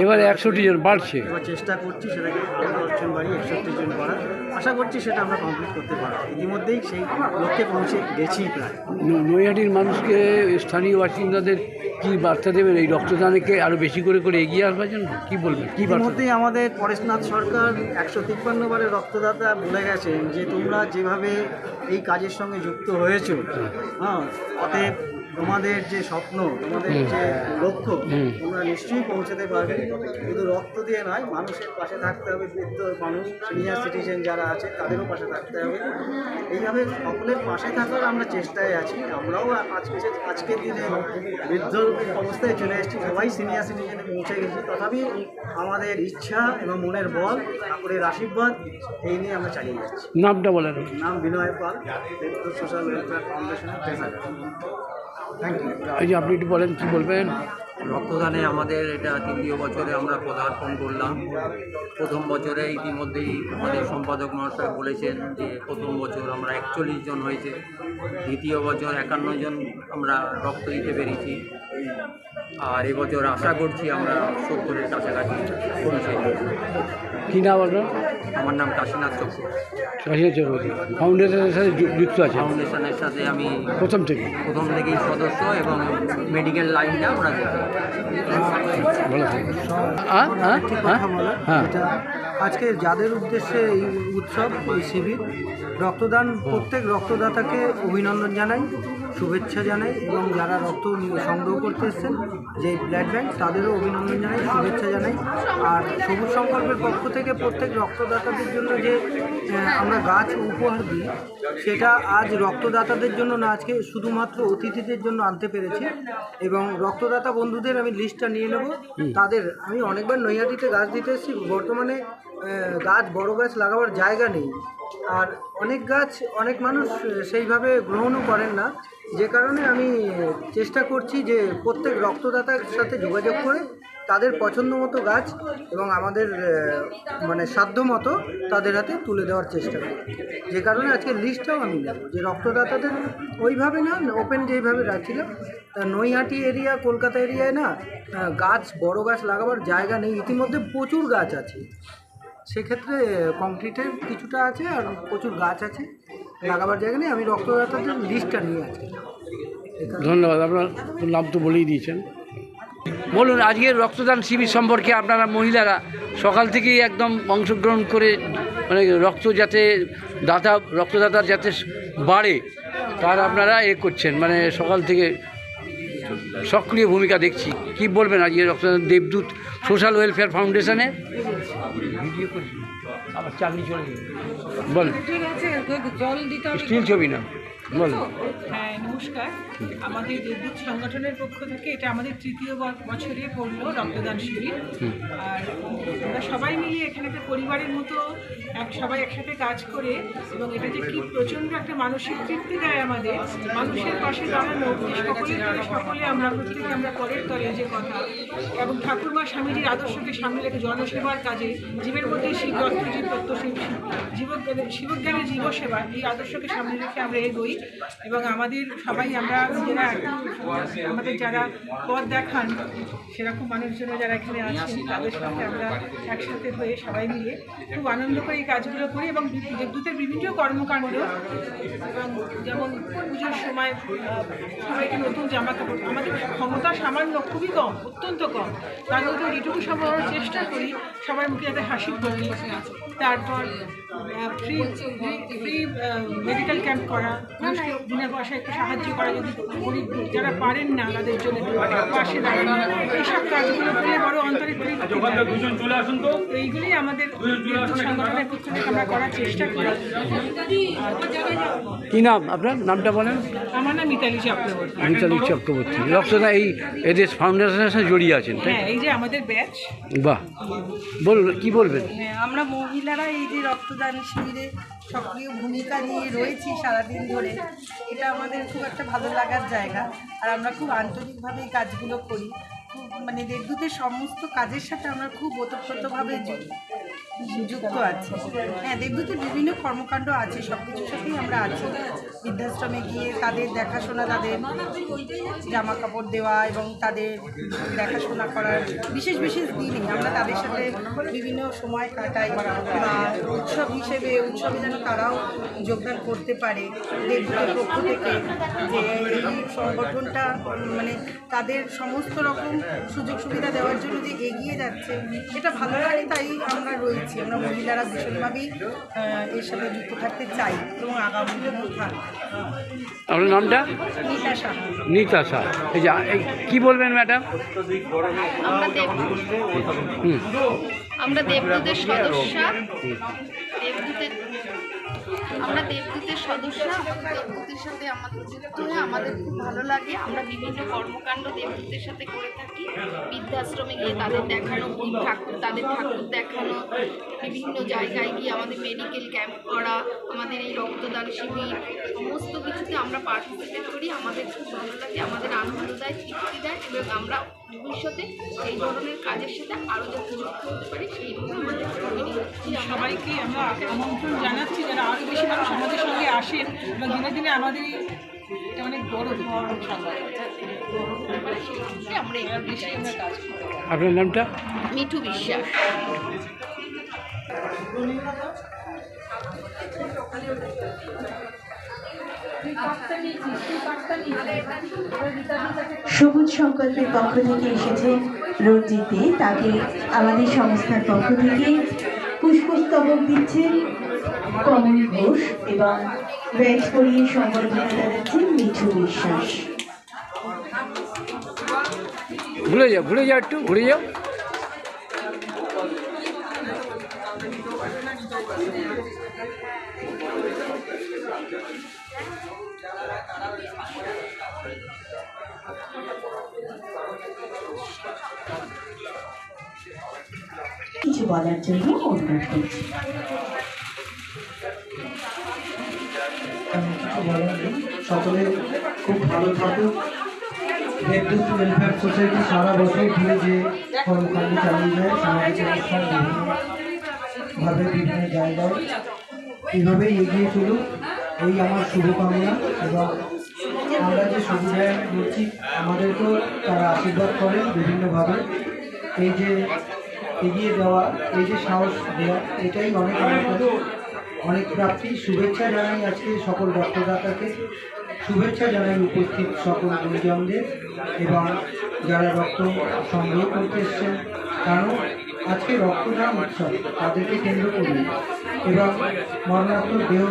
এবার 61 জন বাড়ছে। এবার চেষ্টা করছি সেটাকে 10 জন বাড়ি 61 জন করার, আশা করছি সেটা আমরা কমপ্লিট করতে পারব। ইতিমধ্যেই সেই লক্ষ্যে পৌঁছে গেছি প্রায়। নৈহাটির মানুষকে, স্থানীয় বাসিন্দাদের কি বার্তা দেবেন এই রক্তদানকে আরও বেশি করে এগিয়ে আসবার জন্য? কি বলবেন, কি বার্তা? ইতিমধ্যেই আমাদের পরেশনাথ সরকার 153 বারের রক্তদাতা বলে গেছেন যে তোমরা যেভাবে এই কাজের সঙ্গে যুক্ত হয়েছো, অতএব তোমাদের যে স্বপ্ন, তোমাদের যে লক্ষ্য, তোমরা নিশ্চয়ই পৌঁছাতে পারবে। শুধু রক্ত দিয়ে নয়, মানুষের পাশে থাকতে হবে, বৃদ্ধ মানুষ, সিনিয়র সিটিজেন যারা আছে তাদেরও পাশে থাকতে হবে। এইভাবে সকলের পাশে থাকার আমরা চেষ্টায় আছি। আমরাও আজকের দিনে বৃদ্ধ অবস্থায় চলে এসেছি, সবাই সিনিয়র সিটিজেনে পৌঁছে গেছি। তথাপি আমাদের ইচ্ছা এবং মনের বল, ঠাকুরের আশীর্বাদ, এই নিয়ে আমরা চালিয়ে যাচ্ছি। নামটা বলেন। নাম বিনয় পাল, দেবদূত সোশ্যাল ওয়েলফেয়ার ফাউন্ডেশনের ট্রেজারার। Thank you. এই যে আপনি একটু বলেন, কি বলবেন? রক্তদানে আমাদের এটা 3য় বছরে আমরা পদার্পণ করলাম। প্রথম বছরে ইতিমধ্যেই আমাদের সম্পাদক মহাশয় বলেছেন যে প্রথম বছর আমরা 41 জন হয়েছে, দ্বিতীয় বছর 51 জন আমরা রক্ত দিতে পেরেছি, আর এবছর আশা করছি আমরা 70-এর কাছাকাছি পৌঁছে। কী নাম আপনার? আমার নাম কাশীনাথ চক্রবর্তী। চক্রবর্তী ফাউন্ডেশনের সাথে যুক্ত আছে? ফাউন্ডেশনের সাথে আমি প্রথম থেকেই সদস্য এবং মেডিকেল লাইনটা আমরা দেখি। আজকে যাদের উদ্দেশ্যে এই উৎসব, এই শিবির, রক্তদান, প্রত্যেক রক্তদাতাকে অভিনন্দন জানাই, শুভেচ্ছা জানাই, এবং যারা রক্ত সংগ্রহ করতে এসেছেন যে ব্লাড ব্যাংক, তাদেরও অভিনন্দন জানাই, শুভেচ্ছা জানাই। আর সবুজ সংকল্পের পক্ষ থেকে প্রত্যেক রক্তদাতাদের জন্য যে আমরা গাছ উপহার দিই, সেটা আজ রক্তদাতাদের জন্য না, আজকে শুধুমাত্র অতিথিদের জন্য আনতে পেরেছি। এবং রক্তদাতা বন্ধুদের আমি লিস্টটা নিয়ে নেব। তাদের আমি অনেকবার নৈহাটিতে গাছ দিতে এসেছি, বর্তমানে গাছ, বড় গাছ লাগাবার জায়গা নেই, আর অনেক গাছ অনেক মানুষ সেইভাবে গ্রহণও করেন না, যে কারণে আমি চেষ্টা করছি যে প্রত্যেক রক্তদাতার সাথে যোগাযোগ করে তাদের পছন্দ মতো গাছ এবং আমাদের সাধ্য মতো তাদের হাতে তুলে দেওয়ার চেষ্টা করি। যে কারণে আজকে লিস্টটাও আমি নেব, যে রক্তদাতাদের ওইভাবে না, ওপেন যেইভাবে রাখছিলাম, নৈহাটি এরিয়া, কলকাতা এরিয়ায় না গাছ, বড় গাছ লাগাবার জায়গা নেই। ইতিমধ্যে প্রচুর গাছ আছে, সেক্ষেত্রে কংক্রিটের কিছুটা আছে আর প্রচুর গাছ আছে, লাগাবার জায়গা নেই। আমি রক্তদাতাদের লিস্টটা নিয়ে আছি। ধন্যবাদ। আপনার নাম তো বলেই দিয়েছেন। বলুন, আজকের রক্তদান শিবির সম্পর্কে আপনারা মহিলারা সকাল থেকেই একদম অংশগ্রহণ করে, মানে রক্তদাতার যাতে বাড়ে তার আপনারা করছেন, মানে সকাল থেকে সক্রিয় ভূমিকা দেখছি। কি বলবেন আজকে রক্তদান দেবদূত সোশ্যাল ওয়েলফেয়ার ফাউন্ডেশনের? ভিডিও করছি, আবার চাকরি চলে যাবে। বল, স্টিল ছবি না, বলো। হ্যাঁ, নমস্কার। আমাদের দেবদূত সংগঠনের পক্ষ থেকে এটা আমাদের 3য় বছরে পড়লো রক্তদান শিবির। আর আমরা সবাই মিলে এখানে একটা পরিবারের মতো সবাই একসাথে কাজ করে, এবং এটা যে কি প্রচণ্ড একটা মানসিক তৃপ্তি দেয় আমাদের, মানুষের পাশে দাঁড়ানো, সকলে আমরা প্রত্যেকে আমরা পরের তরে যে কথা, এবং ঠাকুরমা স্বামীজির আদর্শকে সামনে রেখে জনসেবার কাজে, জীবের মধ্যে শিবরত্নজীব শিবজ্ঞানের জীবসেবা, এই আদর্শকে সামনে রেখে আমরা এগোই। এবং আমাদের সবাই আমরা নিজেরা আমাদের যারা পথ দেখান সেরকম মানুষজন যারা এখানে আছেন, তাদের সাথে আমরা একসাথে হয়ে সবাই মিলে খুব আনন্দ করে এই কাজগুলো করি। এবং দেবদূতের বিভিন্ন কর্মকাণ্ড, এবং যেমন পুজোর সময় সবাইকে নতুন জামা কাপড়, আমাদের ক্ষমতা সামান্য, খুবই কম, অত্যন্ত কম, তার মধ্যে যেটুকু সম্ভব আমরা চেষ্টা করি সবার মুখে যাতে হাসি ফোটে। তারপর ফ্রি মেডিকেল ক্যাম্প করা, মানুষকে বিনা পয়সায় একটু সাহায্য করা, যদি গরিব যারা পারেন না তাদের জন্য পাশে দাঁড়ানো, এইসব কাজগুলো করে বড় অন্তরিক এইগুলি আমাদের সংগঠনের পক্ষ থেকে আমরা করার চেষ্টা করি। কি নাম আপনার? নামটা বলেন। আমার নাম মিতালি চক্রবর্তী। মিতালি চক্রবর্তী। রক্তদান এই এদের ফাউন্ডেশনের সাথে জড়িয়ে আছেন? হ্যাঁ, এই যে আমাদের ব্যাচ। বাহ, বলুন, কি বলবেন? আমরা মহিলারা এই যে রক্ত রক্তদান শিবিরে সক্রিয় ভূমিকা নিয়ে রয়েছি সারাদিন ধরে, এটা আমাদের খুব একটা ভালো লাগার জায়গা। আর আমরা খুব আন্তরিকভাবে এই কাজগুলো করি, খুব মানে দেবদূতের সমস্ত কাজের সাথে আমরা খুব ওতপ্রোতভাবে যুক্ত আছি। হ্যাঁ, দেবদূতের বিভিন্ন কর্মকাণ্ড আছে, সব কিছুর সাথেই আমরা আছি। বৃদ্ধাশ্রমে গিয়ে তাদের দেখাশোনা, তাদের জামা কাপড় দেওয়া এবং তাদের দেখাশোনা করার বিশেষ বিশেষ দিনে আমরা তাদের সাথে বিভিন্ন সময় কাটাই। উৎসবে যেন তারাও যোগদান করতে পারে দেবদূতের পক্ষ থেকে, যে এই সংগঠনটা মানে তাদের সমস্ত রকম সুযোগ সুবিধা দেওয়ার জন্য যে এগিয়ে যাচ্ছে, এটা ভালো লাগে। তাই আমরা রয়েছি, আমরা মহিলারা ভীষণভাবেই এর সাথে যুক্ত থাকতে চাই এবং আগামী দিনেও থাকবো। আপনার নামটা? নিতা সাহা। নিতা সাহা। এই যে কী বলবেন ম্যাডাম? আমরা দেবদূতের সদস্য, আমরা দেবদূতের সাথে আমাদের যুক্ত হয়ে আমাদের খুব ভালো লাগে। আমরা বিভিন্ন কর্মকাণ্ড দেবদূতের সাথে করে থাকি। বৃদ্ধাশ্রমে গিয়ে তাদের দেখানো, তাদের ঠাকুর দেখানো, বিভিন্ন জায়গায় গিয়ে আমাদের মেডিকেল ক্যাম্প করা, আমাদের এই রক্তদান শিবির, সমস্ত কিছুতে আমরা পার্টিসিপেট করি। আমাদের খুব ভালো লাগে, আমাদের আনন্দ দেয়, তৃপ্তি দেয় এবং আমরা ভবিষ্যতে এই ধরনের কাজের সাথে আরও যাতে যুক্ত হতে পারি সেইভাবে আমাদের তৈরি হচ্ছি। সবাইকে আমরা আমন্ত্রণ জানাচ্ছি যেন আরও বেশি মানুষ আমাদের সঙ্গে আসেন এবং দিনে দিনে আমাদের এটা অনেক বড় আমরা এবার বেশি আমরা কাজ করি। আপনার নামটা? মিঠু বিশ্বাস। সবুজ সংকল্পের পক্ষ থেকে এসেছে রঞ্জিত দে, তাকে আমাদের সংস্থার পক্ষ থেকে পুষ্পস্তবক দিচ্ছেন কমল ঘোষ এবং ব্যাচ পরিয়ে সংবর্ধনা জানাচ্ছেন মিঠু বিশ্বাস। ঘুরে যাও একটু ঘুরে যাও। কিছু বলার জন্য অনুরোধ করছি। সকলে খুব ভালো থাকুক। দেবদূত ওয়েলফেয়ার সোসাইটি সারা বছর ধরে যে কর্মকাণ্ড চালিয়ে যায়, সামাজিক অনুষ্ঠান বিভিন্নভাবে বিভিন্ন জায়গায় এইভাবেই এগিয়ে চলুক, এই আমার শুভকামনা। এবং আমরা যে সুবিধায় বলছি, আমাদেরকেও তারা আশীর্বাদ করেন বিভিন্নভাবে। এই যে এগিয়ে যাওয়া, এই যে সাহস দেওয়া, এটাই অনেক অনেক প্রাপ্তি। শুভেচ্ছা জানাই আজকে সকল রক্তদাতাকে, শুভেচ্ছা জানাই উপস্থিত সকল গুরুজনদের এবং যারা রক্ত সংগ্রহ করতে এসছেন। কারণ আজকে রক্তদান উৎসব, তাদেরকে কেন্দ্র করে এবং মরণাত্মক দেহ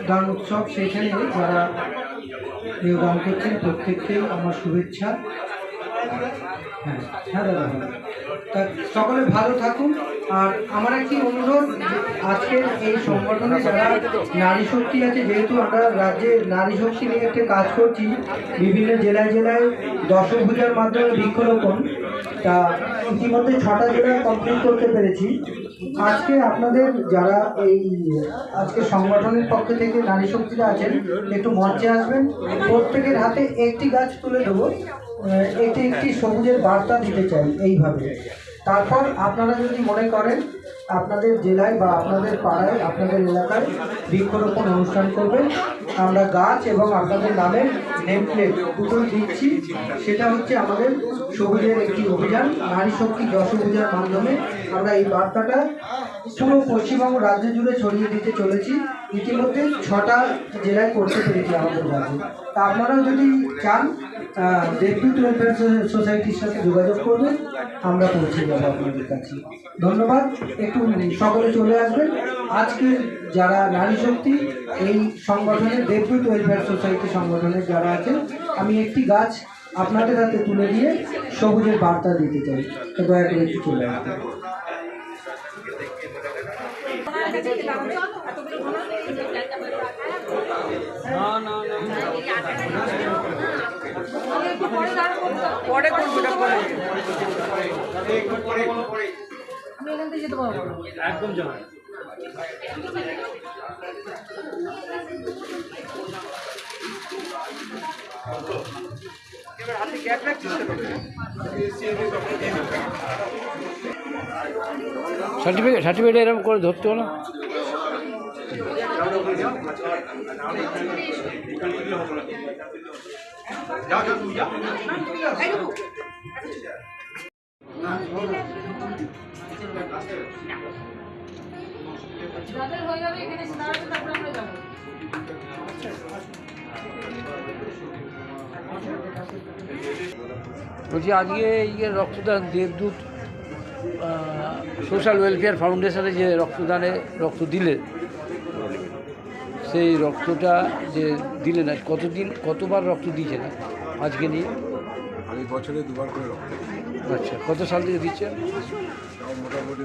দান উৎসব, সেখানে যারা দেহদান করছেন প্রত্যেককেই আমার শুভেচ্ছা। হ্যাঁ দাদা, তা সকলে ভালো থাকুন। আর আমার একটি অনুরোধ, আজকের এই সংগঠনে যারা নারী শক্তি আছে, যেহেতু আমরা রাজ্যে নারী শক্তি নিয়ে একটা কাজ করছি, বিভিন্ন জেলায় জেলায় দশভূজার মাধ্যমে বৃক্ষরোপণ, তা ইতিমধ্যে 6টা জেলায় কমপ্লিট করতে পেরেছি। আজকে আপনাদের যারা এই আজকে সংগঠনের পক্ষ থেকে নারী শক্তিরা আছেন, একটু মঞ্চে আসবেন। প্রত্যেকের হাতে একটি গাছ তুলে দেবো, একটি সবুজের বার্তা দিতে চাই এইভাবে। তারপর আপনারা যদি মনে করেন আপনাদের জেলায় বা আপনাদের পাড়ায়, আপনাদের এলাকায় বৃক্ষরোপণ অনুষ্ঠান করবেন, আমরা গাছ এবং আপনাদের নামের নেম প্লেট দুটোই দিচ্ছি। সেটা হচ্ছে আমাদের সবুজের একটি অভিযান, নারী শক্তি দশভূজার মাধ্যমে আমরা এই বার্তাটা পুরো পশ্চিমবঙ্গ রাজ্য জুড়ে ছড়িয়ে দিতে চলেছি। ইতিমধ্যে 6টা জেলায় করতে পেরেছি আমাদের রাজ্যে। তা আপনারাও যদি চান দেবদূত ওয়েলফেয়ার সোসাইটির সাথে যোগাযোগ করবেন, আমরা পৌঁছে যাবো আপনাদের কাছে। ধন্যবাদ। একটু সকলে চলে আসবেন। আজকে যারা নারী শক্তি এই সংগঠনের, দেবদূত ওয়েলফেয়ার সোসাইটি সংগঠনের যারা আছেন, আমি একটি গাছ আপনাদের হাতে তুলে দিয়ে সবুজের বার্তা দিতে চাই, তো দয়া করে একটু চলে আসবেন। পরে একদম জানা সার্টিফিকেট এরকম করে ধরতে হলো। বলছি আজকে এই যে রক্তদান দেবদূত সোশ্যাল ওয়েলফেয়ার ফাউন্ডেশনে যে রক্ত দিলেন, সেই রক্তটা যে দিলেন আজ কতবার রক্ত দিয়েছেন আজকে নিয়ে? আমি বছরে 2 বার করে রক্ত। আচ্ছা, কত সাল থেকে দিচ্ছেন? মোটামুটি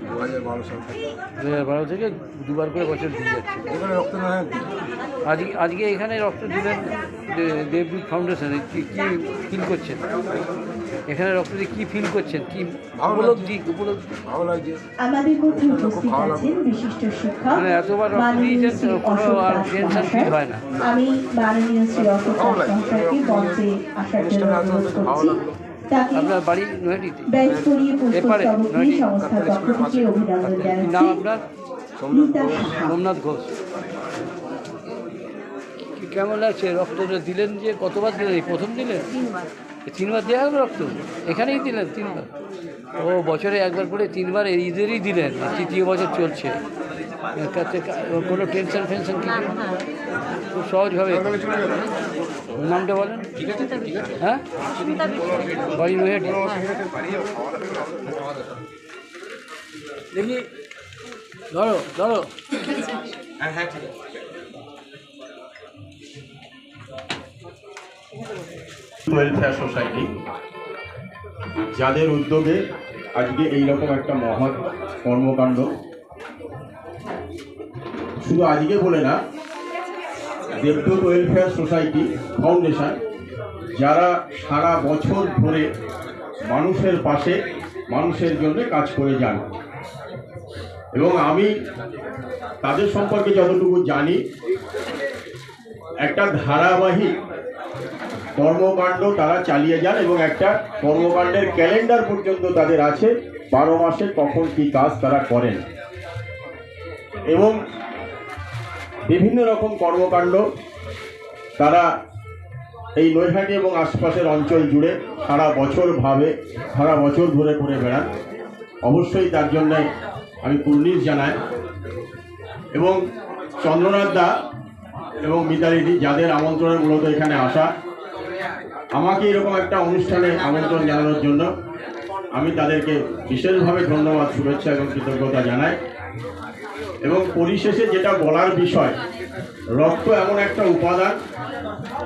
2012 সাল থেকে। 2012 থেকে 2 বার করে বছর দিয়ে যাচ্ছে। এখানে রক্ত না আজকে এখানে রক্ত দিলেন দেবদূত ফাউন্ডেশনে, কি ফিল করছেন এখানে রক্ত দিয়ে? কি ফিল করছেন, কি উপলব্ধি? ভালো লাগছে। আমাদের মধ্যে উপস্থিত আছেন বিশিষ্ট শিক্ষক মানে এতবার রক্ত দিয়েছেন, কোনো আর টেনশন ফিল হয় না। আমি মাননীয় শ্রী অশোক মহাশয়কে মঞ্চে আসার জন্য অনুরোধ করছি। তাকে আপনার বাড়ি নৈহাটিতে? ব্যাংকরিয়ে পুষ্পস্তবকী সংস্থার পক্ষ থেকে অভিনন্দন নাম জানাচ্ছি। আপনার? রীতা সাহা। সোমনাথ ঘোষ। কেমন লাগছে রক্তটা দিলেন? যে কতবার দিলেন? এই প্রথম দিলেন? 3বার দেওয়া হলো রক্ত? এখানেই দিলেন 3বার? ও বছরে 1বার করে 3বার ঈদেরই দিলেন, 3য় বছর চলছে। কোনো টেনশন ফেনশন কিছু? খুব সহজভাবে। নামটা বলেন। হ্যাঁ, বাড়ি নৈহাটি। দেখি ধরো। ওয়েলফেয়ার সোসাইটি, যাদের উদ্যোগে আজকে এইরকম একটা মহৎ কর্মকাণ্ড, শুধু আজকে বলে না, দেবদূত ওয়েলফেয়ার সোসাইটি ফাউন্ডেশন যারা সারা বছর ধরে মানুষের পাশে, মানুষের জন্য কাজ করে যান, এবং আমি তাদের সম্পর্কে যতটুকু জানি, একটা ধারাবাহিক কর্মকাণ্ড তারা চালিয়ে যান এবং একটা কর্মকাণ্ডের ক্যালেন্ডার পর্যন্ত তাদের আছে, 12 মাসে কখন কী কাজ তারা করেন, এবং বিভিন্ন রকম কর্মকাণ্ড তারা এই নৈহাটি এবং আশপাশের অঞ্চল জুড়ে সারা বছর ধরে করে বেড়ান। অবশ্যই তার জন্য আমি কুর্নিশ জানাই, এবং চন্দ্রনাথ দা এবং মিতালিদি, যাদের আমন্ত্রণে মূলত এখানে আসা, আমাকে এরকম একটা অনুষ্ঠানে আমন্ত্রণ জানানোর জন্য আমি তাদেরকে বিশেষভাবে ধন্যবাদ, শুভেচ্ছা এবং কৃতজ্ঞতা জানাই। এবং পরিশেষে যেটা বলার বিষয়, রক্ত এমন একটা উপাদান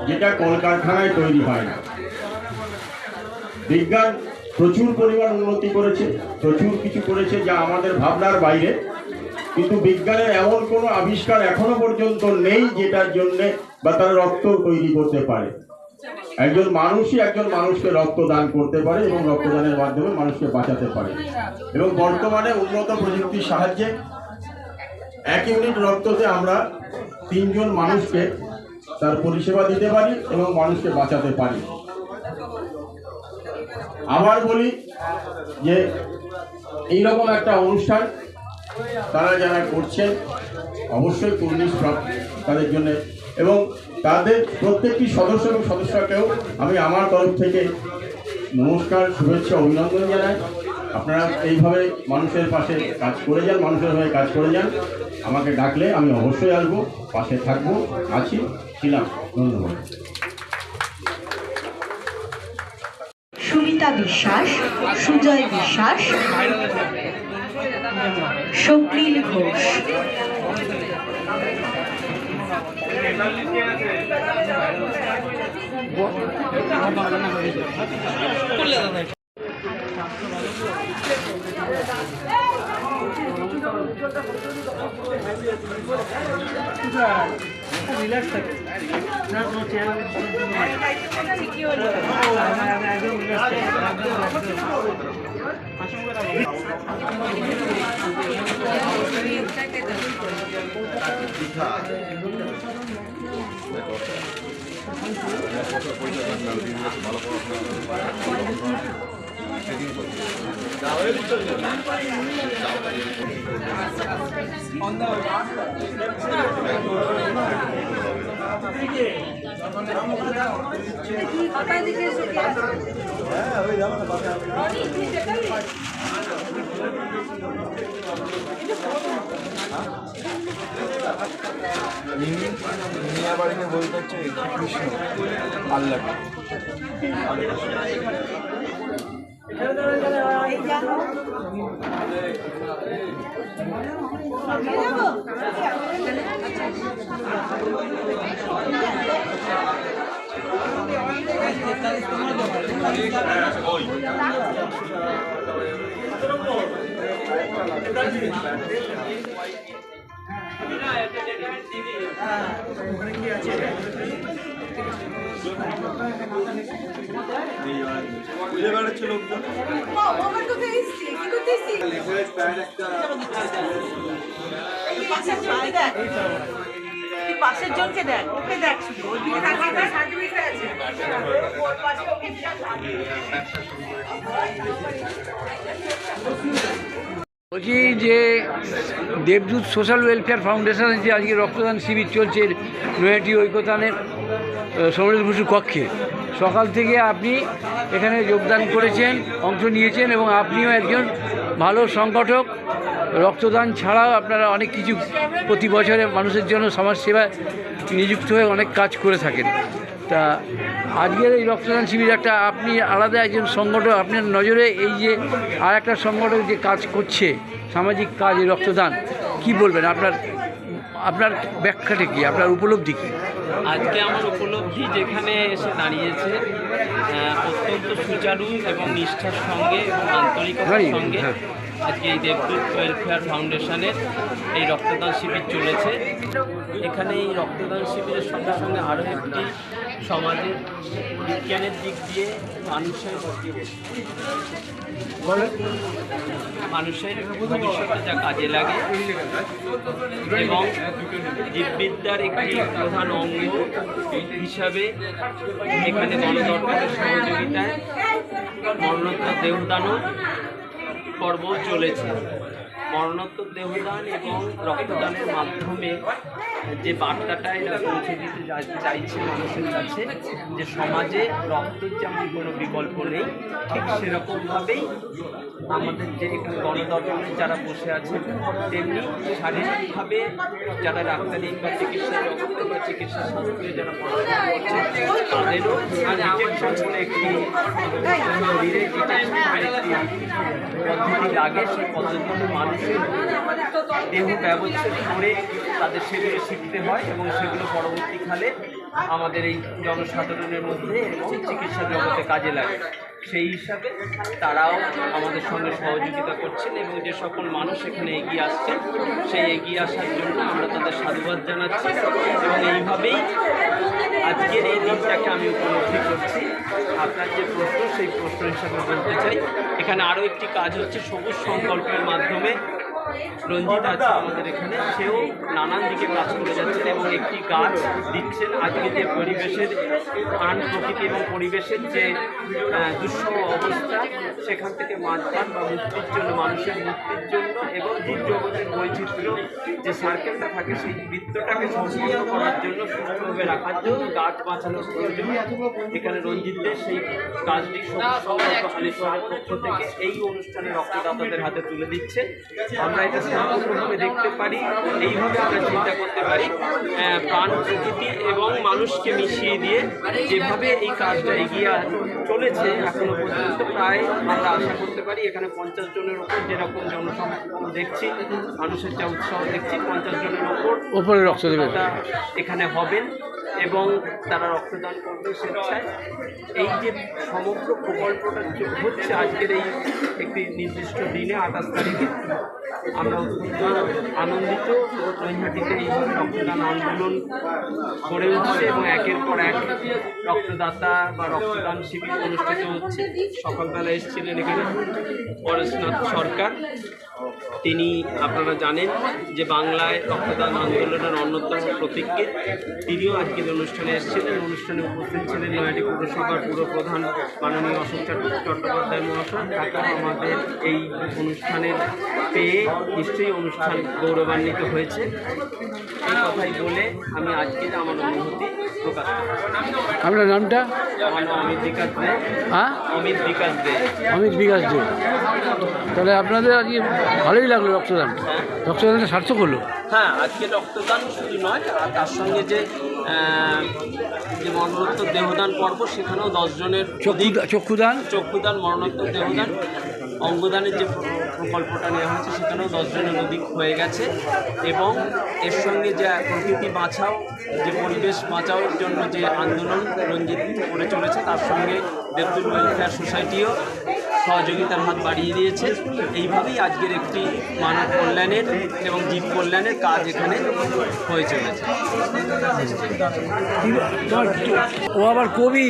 যেটা কলকারখানায় তৈরি হয় না। বিজ্ঞান প্রচুর পরিমাণ উন্নতি করেছে, প্রচুর কিছু করেছে যা আমাদের ভাবনার বাইরে, কিন্তু বিজ্ঞানের এমন কোনো আবিষ্কার এখনো পর্যন্ত নেই যেটার জন্যে বা তার রক্ত তৈরি করতে পারে। একজন মানুষই একজন মানুষকে রক্ত দান করতে পারে এবং রক্তদানের মাধ্যমে মানুষকে বাঁচাতে পারে। এবং বর্তমানে উন্নত প্রযুক্তির সাহায্যে 1 ইউনিট রক্ততে আমরা 3 জন মানুষকে তার পরিষেবা দিতে পারি এবং মানুষকে বাঁচাতে পারি। আবার বলি যে এইরকম একটা অনুষ্ঠান তারা যারা করছেন, অবশ্যই কুর্নিশ তাদের জন্য, এবং তাদের প্রত্যেকটি সদস্য এবং সদস্যকেও আমি আমার তরফ থেকে নমস্কার, শুভেচ্ছা, অভিনন্দন জানাই। আপনারা এইভাবে মানুষের পাশে কাজ করে যান, মানুষের হয়ে কাজ করে যান। আমাকে ডাকলে আমি অবশ্যই আসবো, পাশে থাকবো, আছি, ছিলাম। ধন্যবাদ। সুমিতা বিশ্বাস, সুজয় বিশ্বাস, স্বপ্নীল ঘোষ। রিল্যাক্স থাকে না, কোনো চেয়ার ঠিকই হলো। মিয়া বাড়িতে বলতে হচ্ছে কৃষ্ণ আল্লাহ বুঝে বেড়াচ্ছে লোকজন পাশের জনকে দেখ, ওকে দেখ শুধু বলছি যে দেবদূত সোশ্যাল ওয়েলফেয়ার ফাউন্ডেশনের যে আজকে রক্তদান শিবির চলছে নৈহাটি ঐকতানের সমরেশ বসু কক্ষে, সকাল থেকে আপনি এখানে যোগদান করেছেন, অংশ নিয়েছেন এবং আপনিও একজন ভালো সংগঠক। রক্তদান ছাড়াও আপনারা অনেক কিছু প্রতি বছরে মানুষের জন্য সমাজসেবায় নিযুক্ত হয়ে অনেক কাজ করে থাকেন। তা আজকের এই রক্তদান শিবির একটা আপনি আলাদা একজন সংগঠক, আপনার নজরে এই যে আর একটা সংগঠক যে কাজ করছে সামাজিক কাজ, এই রক্তদান, কি বলবেন? আপনার ব্যাখ্যাটা কি, আপনার উপলব্ধি কী? আজকে আমার উপলব্ধি যেখানে এসে দাঁড়িয়েছে অত্যন্ত সুচারু এবং নিষ্ঠার সঙ্গে এবং আন্তরিকতার সঙ্গে আজকে এই দেবদূত ওয়েলফেয়ার ফাউন্ডেশনের এই রক্তদান শিবির চলেছে। এখানে এই রক্তদান শিবিরের সঙ্গে সঙ্গে আরও একটি সমাজের বিজ্ঞানের দিক দিয়ে মানুষের ভবিষ্যতে যা কাজে লাগে এবং জীববিদ্যার একটি প্রধান অঙ্গ হিসাবে এখানে গণদরবারের সহযোগিতায় মরণোত্তর দেহদানও পর্ব চলেছে। মরণোত্তর দেহদান এবং রক্তদানের মাধ্যমে যে বার্তাটা এরা পৌঁছে দিতে চাইছে মানুষের কাছে, যে সমাজে রক্তের যেমন কোনো বিকল্প নেই, ঠিক সেরকমভাবেই আমাদের যে এখানে গণদর্পণে যারা বসে আছে তেমনি শারীরিকভাবে যারা ডাক্তারি বা চিকিৎসা জগতে বা চিকিৎসা শাস্ত্রে যারা পড়াশোনা করছে তাদেরও ডিটেকশন বলে একটি শরীরে ডিটেকশনের একটি পদ্ধতি লাগে। সেই পদ্ধতিতে মানুষের দেহ ব্যবচ্ছেদ করে তাদের সেগুলো শিখতে হয় এবং সেগুলো পরবর্তীকালে আমাদের এই জনসাধারণের মধ্যে এবং চিকিৎসা জগতে কাজে লাগে। সেই হিসাবে তারাও আমাদের সঙ্গে সহযোগিতা করছেন এবং যে সকল মানুষ এখানে এগিয়ে আসছেন সেই এগিয়ে আসার জন্য আমরা তাদের সাধুবাদ জানাচ্ছি এবং এইভাবেই আজকের এই দিনটাকে আমি উপলব্ধি করছি। আপনার যে প্রশ্ন সেই প্রশ্ন হিসাবে বলতে চাই, এখানে আরও একটি কাজ হচ্ছে সবুজ সংকল্পের মাধ্যমে। রঞ্জিত আছে আমাদের এখানে, সেও নানান দিকে কাজ করে যাচ্ছেন এবং একটি গাছ দিচ্ছেন। আজকে যে পরিবেশের প্রাণ প্রকৃতি এবং পরিবেশের যে দুঃসহ অবস্থা, সেখান থেকে মাঝখান বা মুক্তির জন্য, মানুষের মুক্তির জন্য এবং জীবজগতের বৈচিত্র্য যে সার্কেলটা থাকে সেই বৃত্তটাকে সম্পূর্ণ করার জন্য, সুস্থভাবে রাখার জন্য গাছ বাঁচানোর প্রয়োজন। এখানে রঞ্জিতদের সেই কাজটি হালিশহরের পক্ষ থেকে এই অনুষ্ঠানে রক্তদাতাদের হাতে তুলে দিচ্ছে। আমরা এটা সম্পূর্ণভাবে দেখতে পারি, এইভাবে আমরা চিন্তা করতে পারি প্রাণ প্রকৃতি এবং মানুষকে মিশিয়ে দিয়ে যেভাবে এই কাজটা এগিয়ে চলেছে এখনো পর্যন্ত, প্রায় আমরা আশা করতে পারি এখানে 50 জনের ওপর যেরকম জনসংখ্যা দেখছি, মানুষের যা উৎসাহ দেখছি, 50 জনের ওপর রক্তদাতা এখানে হবেন এবং তারা রক্তদান করবে স্বেচ্ছায়। এই যে সমগ্র প্রকল্পটা হচ্ছে আজকের এই একটি নির্দিষ্ট দিনে 28 তারিখে, আমরা অত্যন্ত আনন্দিত নৈহাটিতে এইভাবে রক্তদান আন্দোলন গড়ে উঠছে এবং একের পর এক রক্তদাতা বা রক্তদান শিবির অনুষ্ঠিত হচ্ছে। সকালবেলা এসেছিলেন এখানে পরেশনাথ সরকার, তিনি আপনারা জানেন যে বাংলায় রক্তদান আন্দোলনের অন্যতম প্রতীককে, তিনিও আজকের অনুষ্ঠানে এসেছিলেন। অনুষ্ঠানে উপস্থিত ছিলেন নৈহাটি পৌরসভার পুরপ্রধান মাননীয় অশোক চট্টোপাধ্যায় মহাশয়। তাকেও আমাদের এই অনুষ্ঠানের পেয়ে নিশ্চয়ই অনুষ্ঠান গৌরবান্বিত হয়েছে। এই কথাই বলে আমি আজকের আমার অনুভূতি প্রকাশ করছি। আপনার নামটা? আমার নাম অমিত বিকাশ দে। হ্যাঁ, অমিত বিকাশ দে। অমিত বিকাশ দে। তাহলে আপনাদের আজকে ভালোই লাগলো রক্তদান, রক্তদানটা সার্থক হলো। হ্যাঁ, আজকে রক্তদান শুধু নয়, আর তার সঙ্গে যে মরণোত্তর দেহদান পর্ব, সেখানেও 10 জনের চক্ষুদান, মরণোত্তর দেহদান, অঙ্গদানের যে প্রকল্পটা নেওয়া হয়েছে সেখানেও 10 জনের অধিক হয়ে গেছে। এবং এর সঙ্গে যে প্রকৃতি বাঁচাও, যে পরিবেশ বাঁচাওর জন্য যে আন্দোলন রঞ্জিত করে চলেছে, তার সঙ্গে দেবদুত ওয়েলফেয়ার সোসাইটিও সহযোগিতার হাত বাড়িয়ে দিয়েছে। এইভাবেই আজকের একটি মানব কল্যাণের এবং জীব কল্যাণের কাজ এখানে হয়ে চলেছে। ও আবার কবি।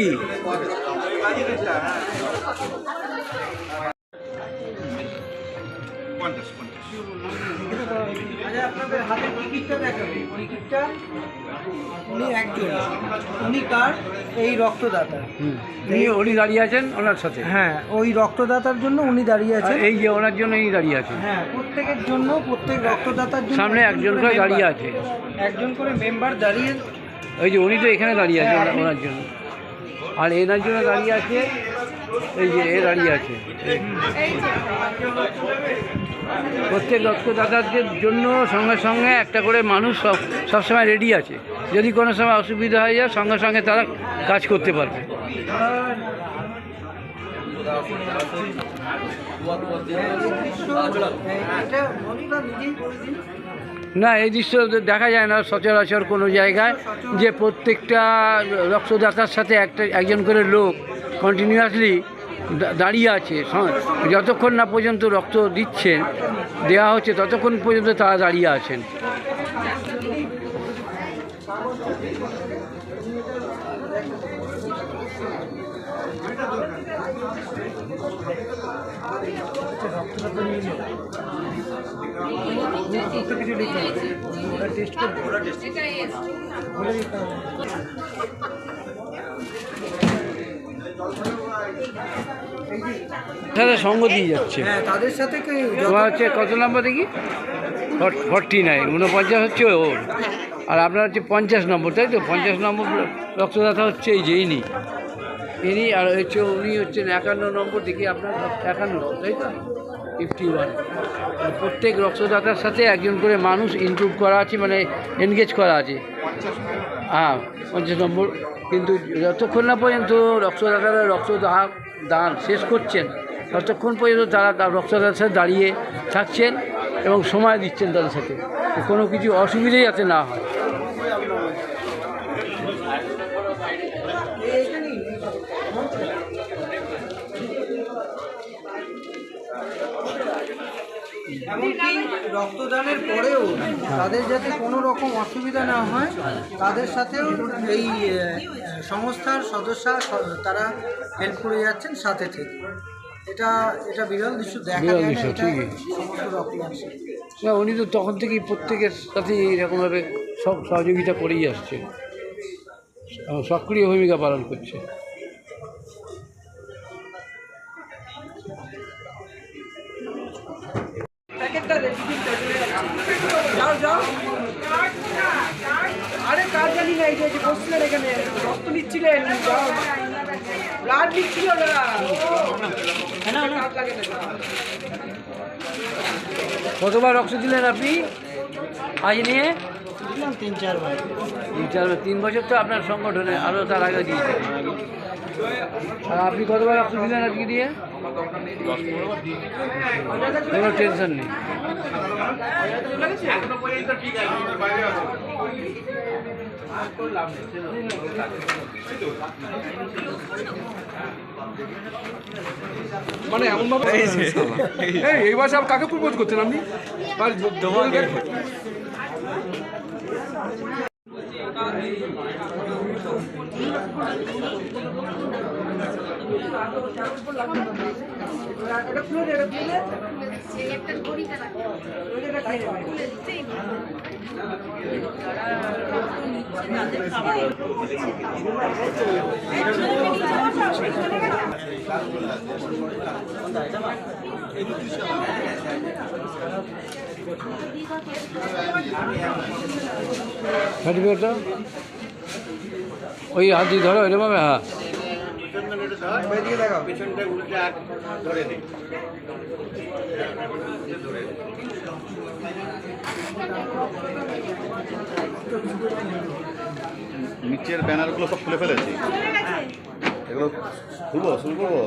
আপনাদের হাতের টিকিটটা দেখাবে, টিকিটটা উনি একজন, উনি কার? এই রক্তদাতা। উনি দাঁড়িয়ে আছেন ওনার সাথে। হ্যাঁ, ওই রক্তদাতার জন্য উনি দাঁড়িয়ে আছেন। এই যে ওনার জন্য এই দাঁড়িয়ে আছে। হ্যাঁ, প্রত্যেকের জন্য, প্রত্যেক রক্তদাতার জন্য সামনে একজন করে দাঁড়িয়ে আছে, একজন করে মেম্বার দাঁড়িয়ে। ওই যে উনি তো এখানে দাঁড়িয়ে আছে ওনার জন্য, আর এনার জন্য দাঁড়িয়ে আছে, এই যে এ দাঁড়িয়ে আছে। প্রত্যেক রক্তদাতাদের জন্য সঙ্গে সঙ্গে একটা করে মানুষ সবসময় রেডি আছে। যদি কোনো সময় অসুবিধা হয়ে যায় সঙ্গে সঙ্গে তারা কাজ করতে পারবে। না, এই দৃশ্য দেখা যায় না সচরাচর কোনো জায়গায়, যে প্রত্যেকটা রক্তদাতার সাথে একজন করে লোক কন্টিনিউয়াসলি দাঁড়িয়ে আছে। যতক্ষণ না পর্যন্ত রক্ত দেওয়া হচ্ছে ততক্ষণ পর্যন্ত তারা দাঁড়িয়ে আছেন। সাথে সঙ্গ দিয়ে যাচ্ছে। হ্যাঁ, তাদের সাথে তোমার হচ্ছে কত নম্বর দেখি? 49, 49 হচ্ছে ওর, আর আপনার হচ্ছে 50 নম্বর, তাই তো? 50 নম্বর রক্তদাতা হচ্ছে এই যে ইনি, আর হচ্ছে উনি হচ্ছেন 51 নম্বর দেখি আপনার, 51, তাই তো? 51। প্রত্যেক রক্তদাতার সাথে একজন করে মানুষ ইনক্লুড করা আছে, মানে এনগেজ করা আছে। হ্যাঁ, 50 নম্বর। কিন্তু যতক্ষণ না পর্যন্ত রক্তদাতারা দান শেষ করছেন ততক্ষণ পর্যন্ত তারা রক্তদাতার সাথে দাঁড়িয়ে থাকছেন এবং সময় দিচ্ছেন তাদের সাথে, কোনো কিছু অসুবিধাই যাতে না হয়। এমনকি রক্তদানের পরেও তাদের যাতে কোনো রকম অসুবিধা না হয়, তাদের সাথেও এই সংস্থার সদস্যরা তারা হেল্প করে যাচ্ছেন সাথে থেকে। এটা বিরল দৃশ্য দেখা যায় না সমস্ত রক্তদান। না, উনি তো তখন থেকেই প্রত্যেকের সাথে এরকমভাবে সব সহযোগিতা করেই আসছে, সক্রিয় ভূমিকা পালন করছে। আরে কার জানি না, এই যে বসছিলেন এখানে রক্ত নিচ্ছিলেন, ব্লাড নিচ্ছিল না। কতবার রক্ত দিলেন আপনি আজ নিয়ে? 3-4 বার। 3 বছর তো আপনার সংগঠনে, আরও তার আগে দিয়েছেন। আর আপনি কতবার রক্ত দিলেন আজকে দিয়ে? কোনো টেনশন নেই। মানে এমন ভাবে এই বয়সে আর কাকে প্রপোজ করছেন আপনি? তোমাকে। সার্টিফিকেটটা ওই হাত দিয়ে ধরো এরকম হ্যাঁ নিচের ব্যানারগুলো সব খুলে ফেলেছি, এগুলো খুলবো শুরু করবো।